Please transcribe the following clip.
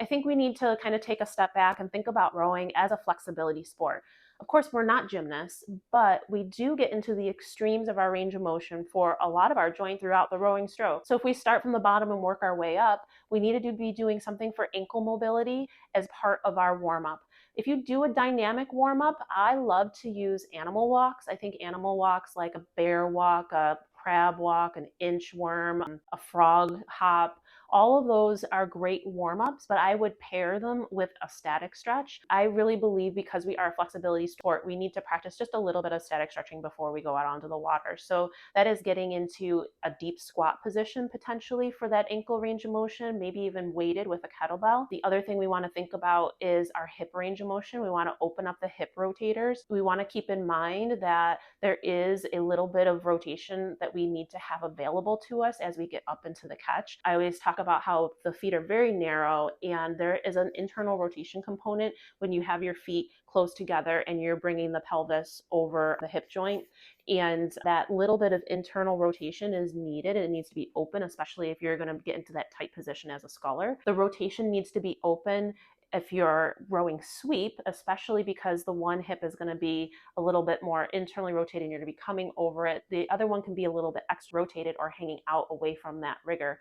I think we need to kind of take a step back and think about rowing as a flexibility sport. Of course, we're not gymnasts, but we do get into the extremes of our range of motion for a lot of our joint throughout the rowing stroke. So if we start from the bottom and work our way up, we need to be doing something for ankle mobility as part of our warm-up. If you do a dynamic warm-up, I love to use animal walks. I think animal walks like a bear walk, a crab walk, an inchworm, a frog hop, all of those are great warm-ups, but I would pair them with a static stretch. I really believe because we are a flexibility sport, we need to practice just a little bit of static stretching before we go out onto the water. So that is getting into a deep squat position potentially for that ankle range of motion, maybe even weighted with a kettlebell. The other thing we want to think about is our hip range of motion. We want to open up the hip rotators. We want to keep in mind that there is a little bit of rotation that we need to have available to us as we get up into the catch. I always talk about how the feet are very narrow and there is an internal rotation component when you have your feet close together and you're bringing the pelvis over the hip joint. And that little bit of internal rotation is needed. It needs to be open, especially if you're going to get into that tight position as a sculler. The rotation needs to be open if you're rowing sweep, especially because the one hip is going to be a little bit more internally rotated and you're going to be coming over it. The other one can be a little bit extra rotated or hanging out away from that rigger.